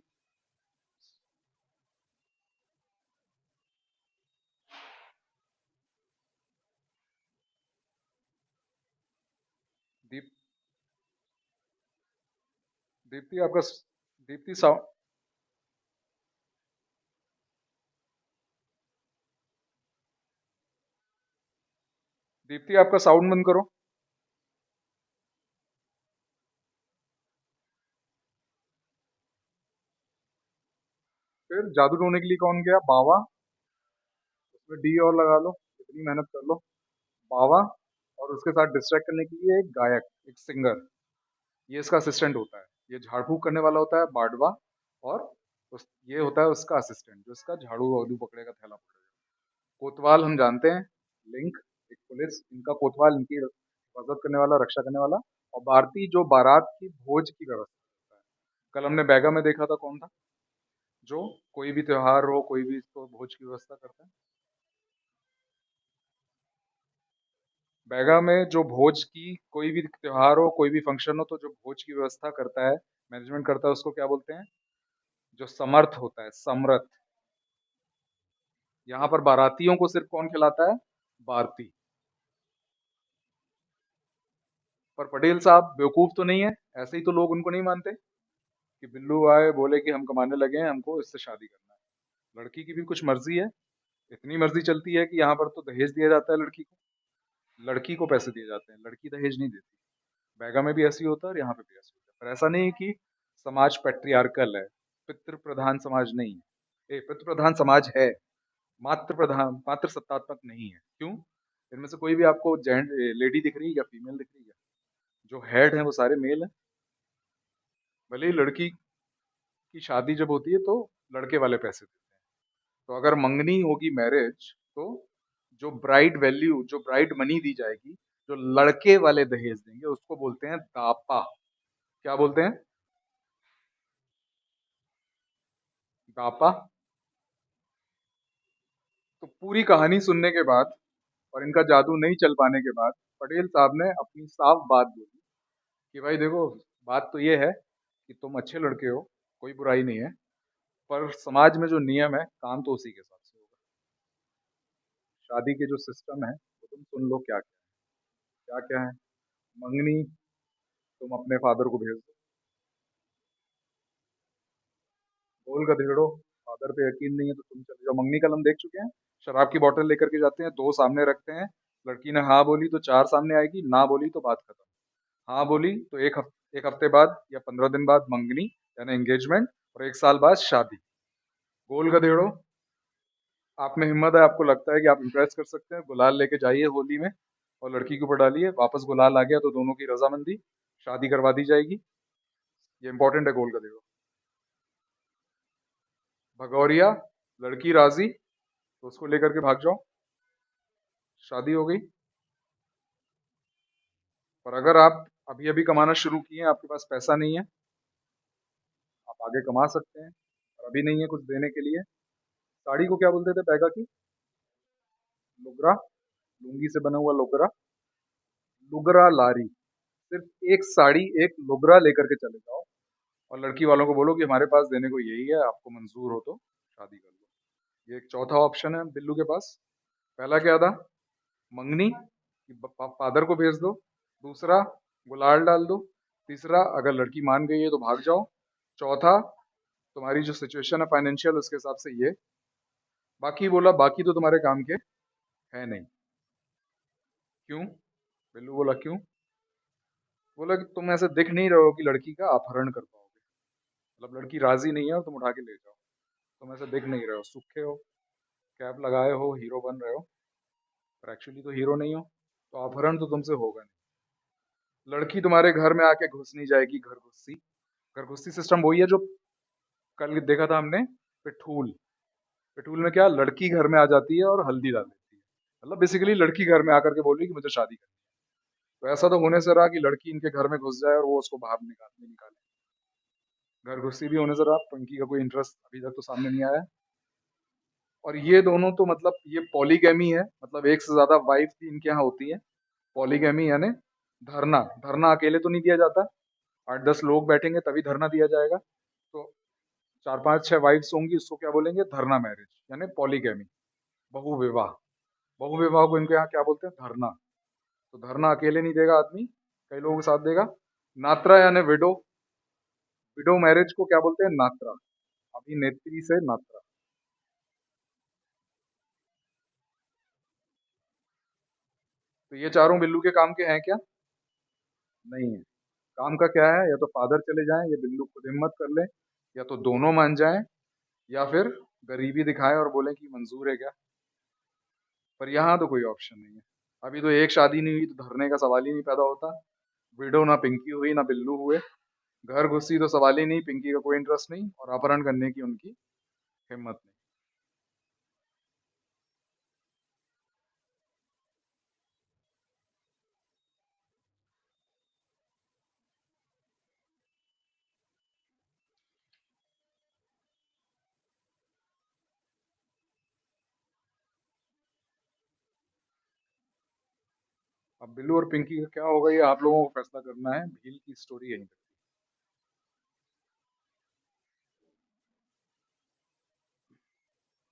दीप दीप्ति आपका दीप्ति साउंड, दीप्ति आपका साउंड बंद करो। फिर जादू टोने के लिए कौन गया? बावा। उसमें डी और लगा लो, इतनी मेहनत कर लो। बावा, और उसके साथ डिस्ट्रैक्ट करने के लिए एक गायक, एक सिंगर, ये इसका असिस्टेंट होता है। ये झाड़ फूक करने वाला होता है बाडवा, और ये होता है उसका असिस्टेंट जो इसका झाड़ू वाड़ू पकड़ेगा, थैला पकड़ेगा। कोतवाल हम जानते हैं, लिंक, एक पुलिस, इनका कोतवाल इनकी हिफाजत करने वाला, रक्षा करने वाला। और भारती जो बारात की भोज की व्यवस्था करता है। कल हमने बैगा में देखा था, कौन था जो कोई भी त्योहार हो, कोई भी तो भोज की व्यवस्था करता है? बैगा में जो भोज की, कोई भी त्योहार हो, कोई भी फंक्शन हो, तो जो भोज की व्यवस्था करता है, मैनेजमेंट करता है, उसको क्या बोलते हैं? जो समर्थ होता है, समर्थ। यहाँ पर बारातियों को सिर्फ कौन खिलाता है? भारती। पर पटेल साहब बेवकूफ तो नहीं है, ऐसे ही तो लोग उनको नहीं मानते कि बिल्लू आए बोले कि हम कमाने लगे हैं, हमको इससे शादी करना है। लड़की की भी कुछ मर्जी है। इतनी मर्जी चलती है कि यहाँ पर तो दहेज दिया जाता है लड़की को। लड़की को पैसे दिए जाते हैं, लड़की दहेज नहीं देती। बैगा में भी ऐसी होता है और यहाँ पे भी ऐसी होता है। पर ऐसा नहीं है कि समाज पैट्रियार्कल है, पितृ प्रधान समाज नहीं है। पितृ प्रधान समाज है, मात्र सत्तात्मक नहीं है। क्यों? इनमें से कोई भी आपको जेंट लेडी दिख रही है या फीमेल दिख रही है? जो हेड है वो सारे मेल हैं। भले ही लड़की की शादी जब होती है तो लड़के वाले पैसे देते हैं। तो अगर मंगनी होगी मैरिज, तो जो ब्राइड वैल्यू, जो ब्राइड मनी दी जाएगी, जो लड़के वाले दहेज देंगे, उसको बोलते हैं दापा। क्या बोलते हैं? दापा। तो पूरी कहानी सुनने के बाद और इनका जादू नहीं चल पाने के बाद पटेल साहब ने अपनी साफ बात बोली कि भाई देखो, बात तो ये है कि तुम अच्छे लड़के हो, कोई बुराई नहीं है, पर समाज में जो नियम है काम तो उसी के हिसाब से होगा। शादी के जो सिस्टम है वो तुम सुन लो क्या क्या क्या है। मंगनी तुम अपने फादर को भेज दो। बोल गधेड़ो, फादर पे यकीन नहीं है तो तुम चले जाओ। मंगनी कल हम देख चुके हैं। शराब की बोतल लेकर के जाते हैं, दो सामने रखते हैं। लड़की ने हाँ बोली तो चार सामने आएगी, ना बोली तो बात खत्म। हाँ बोली तो एक हफ्ते बाद या 15 दिन बाद मंगनी यानी एंगेजमेंट, और एक साल बाद शादी। गोल गधेड़ो, आप में हिम्मत है, आपको लगता है कि आप इम्प्रेस कर सकते हैं, गुलाल लेके जाइए होली में और लड़की के ऊपर डालिए, वापस गुलाल आ गया तो दोनों की रजामंदी, शादी करवा दी जाएगी। ये इंपॉर्टेंट है गोल गधेड़ो। भगौरिया, लड़की राजी तो उसको लेकर के भाग जाओ, शादी हो गई। और अगर आप अभी अभी कमाना शुरू किए हैं, आपके पास पैसा नहीं है, आप आगे कमा सकते हैं, और अभी नहीं है कुछ देने के लिए। साड़ी को क्या बोलते थे बैगा की? लुगरा। लुंगी से बना हुआ लुगरा। लुगरा लारी। सिर्फ एक साड़ी, एक लुगरा लेकर के चले जाओ और लड़की वालों को बोलो कि हमारे पास देने को यही है, आपको मंजूर हो तो शादी कर लो। ये एक चौथा ऑप्शन है बिल्लू के पास। पहला क्या था? मंगनी कि फादर को भेज दो। दूसरा, गुलाल डाल दो। तीसरा, अगर लड़की मान गई है तो भाग जाओ। चौथा, तुम्हारी जो सिचुएशन है फाइनेंशियल, उसके हिसाब से ये। बाकी बोला बाकी तो तुम्हारे काम के है नहीं। क्यों? बिल्लू बोला क्यों? बोला कि तुम ऐसे दिख नहीं रहे हो कि लड़की का अपहरण कर पाओगे। मतलब लड़की राजी नहीं है और तुम उठा के ले जाओ। तुम ऐसे दिख नहीं रहे हो, सूखे हो, कैप लगाए हो, हीरो बन रहे हो, पर एक्चुअली तो हीरो नहीं हो। तो अपहरण तो तुमसे होगा नहीं। लड़की तुम्हारे घर में आके घुस नहीं जाएगी, घर घुसी। घर घुसी सिस्टम वही है जो कल देखा था हमने, पिठूल। पिठूल में क्या, लड़की घर में आ जाती है और हल्दी डाल देती है। मतलब बेसिकली लड़की घर में आकर के बोल रही है कि मुझे शादी करनी है। तो ऐसा तो होने से रहा कि लड़की इनके घर में घुस जाए और वो उसको बाहर निकाले। घर घुसी भी होने से रहा, पिंकी का कोई इंटरेस्ट अभी तक तो सामने नहीं आया। और ये दोनों तो मतलब ये पॉलीगैमी है, मतलब एक से ज्यादा वाइफ भी इनके यहाँ होती है। पॉलीगैमी यानी धरना। धरना अकेले तो नहीं दिया जाता, 8-10 लोग बैठेंगे तभी धरना दिया जाएगा। तो 4-5-6 वाइफ्स होंगी, उसको क्या बोलेंगे? धरना मैरिज यानी पॉलीगैमी, बहुविवाह। बहुविवाह को इनके यहाँ क्या बोलते हैं? धरना। तो धरना अकेले नहीं देगा आदमी, कई लोगों के साथ देगा। नात्रा यानी विडो। विडो मैरिज को क्या बोलते हैं? नात्रा। अभिनेत्री से नात्रा। तो ये चारों बिल्लू के काम के हैं क्या? नहीं है। काम का क्या है? या तो फादर चले जाएं, या बिल्लू खुद हिम्मत कर ले, या तो दोनों मान जाएं, या फिर गरीबी दिखाएं और बोलें कि मंजूर है क्या। पर यहाँ तो कोई ऑप्शन नहीं है। अभी तो एक शादी नहीं हुई तो धरने का सवाल ही नहीं पैदा होता। विडो ना पिंकी हुई ना बिल्लू हुए। घर घुसी तो सवाल ही नहीं, पिंकी का कोई इंटरेस्ट नहीं, और अपहरण करने की उनकी हिम्मत नहीं। अब बिल्लू और पिंकी का क्या होगा ये आप लोगों को फैसला करना है। भील की स्टोरी यहीं तक।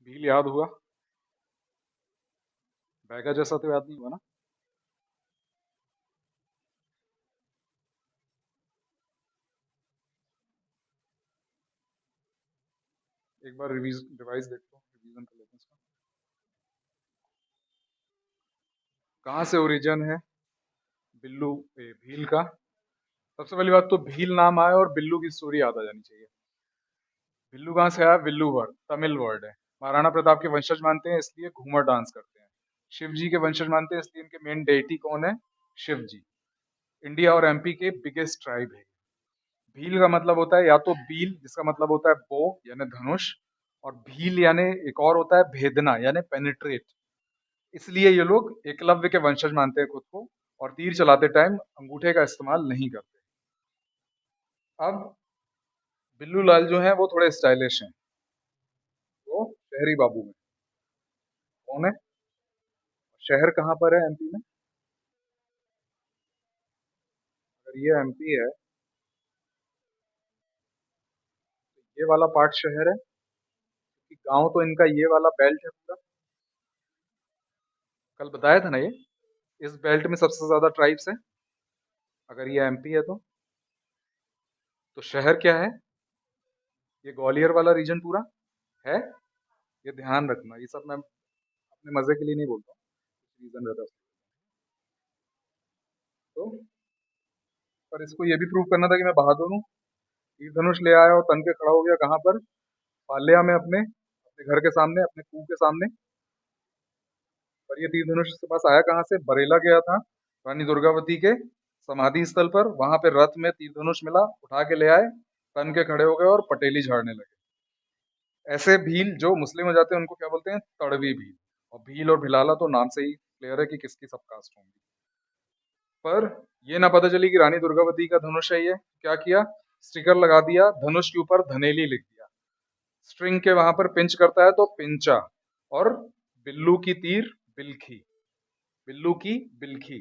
भील याद हुआ? बैगा जैसा तो याद नहीं हुआ ना? एक बार रिवाइज देख लो, रिवीजन कर लेते हैं इसका। कहाँ से ओरिजिन है बिल्लू भील का? सबसे पहली बात तो भील नाम आया और बिल्लू की स्टोरी याद आ जानी चाहिए। बिल्लू कहाँ से आया? विल्लू वर्ड तमिल वर्ड है। महाराणा प्रताप के वंशज मानते हैं इसलिए घूमर डांस करते हैं। शिव जी के वंशज मानते हैं इसलिए इनके मेन डेटी कौन है? शिव जी। इंडिया और एमपी के बिगेस्ट ट्राइब है। भील का मतलब होता है या तो बील जिसका मतलब होता है बो यानी धनुष, और भील यानी एक और होता है भेदना यानी पेनिट्रेट। इसलिए ये लोग एकलव्य के वंशज मानते हैं खुद को, और तीर चलाते टाइम अंगूठे का इस्तेमाल नहीं करते। अब बिल्लू लाल जो है वो थोड़े स्टाइलिश हैं। वो शहरी बाबू में कौन है? शहर कहाँ पर है एमपी में? अगर ये एमपी है तो ये वाला पार्ट शहर है, कि गांव तो इनका ये वाला बेल्ट है पूरा। कल बताया था ना ये, इस बेल्ट में सबसे ज्यादा ट्राइब्स है। अगर ये एमपी है तो शहर क्या है? ये ग्वालियर वाला रीजन पूरा है। ये ध्यान रखना, ये सब मैं अपने मजे के लिए नहीं बोलता हूँ, रीजन रहता है उसका। तो पर इसको ये भी प्रूव करना था कि मैं बहादुर हूँ। तीर धनुष ले आया और तन के खड़ा हो गया कहाँ पर? पाल्या में, अपने अपने घर के सामने, अपने कुएं के सामने। पर ये तीर धनुष इसके पास आया कहाँ से? बरेला गया था रानी दुर्गावती के समाधि स्थल पर, वहां पे रथ में तीर धनुष मिला, उठा के ले आए, तन के खड़े हो गए और पटेली झाड़ने लगे। ऐसे भील जो मुस्लिम हो जाते हैं उनको क्या बोलते हैं? तड़वी भील। और भील और भिलाला तो नाम से ही क्लियर है कि किसकी सब कास्ट होंगी। पर ये ना पता चली कि रानी दुर्गावती का धनुष है ये। क्या किया? स्टिकर लगा दिया धनुष के ऊपर, धनेली लिख दिया। स्ट्रिंग के वहां पर पिंच करता है तो पिंचा। और बिल्लू की तीर बिलखी, बिल्लू की बिलखी।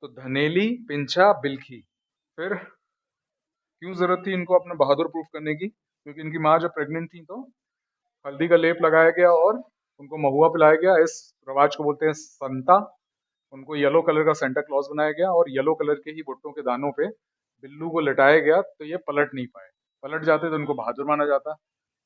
तो धनेली, पिंचा, बिलखी। फिर क्यों जरूरत थी इनको अपना बहादुर प्रूफ करने की? क्योंकि इनकी माँ जब प्रेग्नेंट थी तो हल्दी का लेप लगाया गया और उनको महुआ पिलाया गया। इस रवाज को बोलते हैं संता। उनको येलो कलर का सेंटा क्लॉज बनाया गया और येलो कलर के ही भुट्टो के दानों पे बिल्लू को लटाया गया, तो ये पलट नहीं पाए। पलट जाते तो इनको बहादुर माना जाता,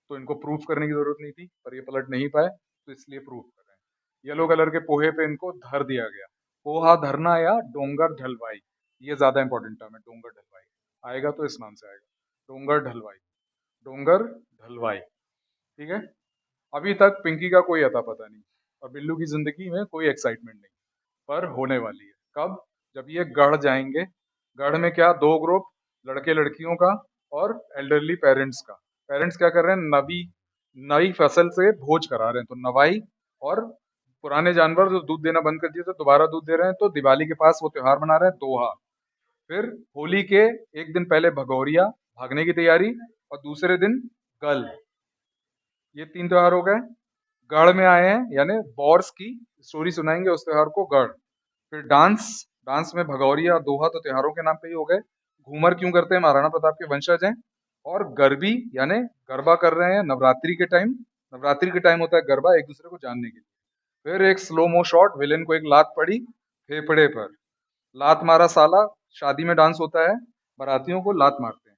तो इनको प्रूफ करने की जरूरत नहीं थी, पर ये पलट नहीं पाए तो इसलिए प्रूफ कर रहे हैं। येलो कलर के पोहे पे इनको धर दिया गया। पोहा धरना या डोंगर ढलवाई, ये ज्यादा इंपॉर्टेंट टर्म है। डोंगर ढलवाई आएगा तो इस नाम से आएगा, डोंगर ढलवाई, डोंगर ढलवाई। ठीक है। अभी तक पिंकी का कोई अता पता नहीं, और बिल्लू की जिंदगी में कोई एक्साइटमेंट नहीं, पर होने वाली है। कब? जब ये गढ़ जाएंगे। गढ़ में क्या? दो ग्रुप, लड़के लड़कियों का और एल्डरली पेरेंट्स का। पेरेंट्स क्या कर रहे हैं? नई फसल से भोज करा रहे हैं, तो नवाई। और पुराने जानवर जो दूध देना बंद कर दिए तो दोबारा दूध दे रहे हैं, तो दिवाली के पास वो त्योहार मना रहे हैं, दोहा। फिर होली के एक दिन पहले भगौरिया, भागने की तैयारी, और दूसरे दिन गल। ये तीन त्योहार हो गए। गढ़ में आए हैं यानी बॉर्स की स्टोरी सुनाएंगे उस त्योहार को गढ़। फिर डांस, डांस में भगौरिया और दोहा तो त्योहारों के नाम पे ही हो गए। घूमर क्यों करते हैं? महाराणा प्रताप के वंशज हैं। और गरबी यानी गरबा कर रहे हैं नवरात्रि के टाइम। नवरात्रि के टाइम होता है गरबा, एक दूसरे को जानने के लिए। फिर एक स्लो मो शॉट, विलेन को एक लात पड़ी फेफड़े पर, लात मारा साला। शादी में डांस होता है, बारातियों को लात मारते हैं।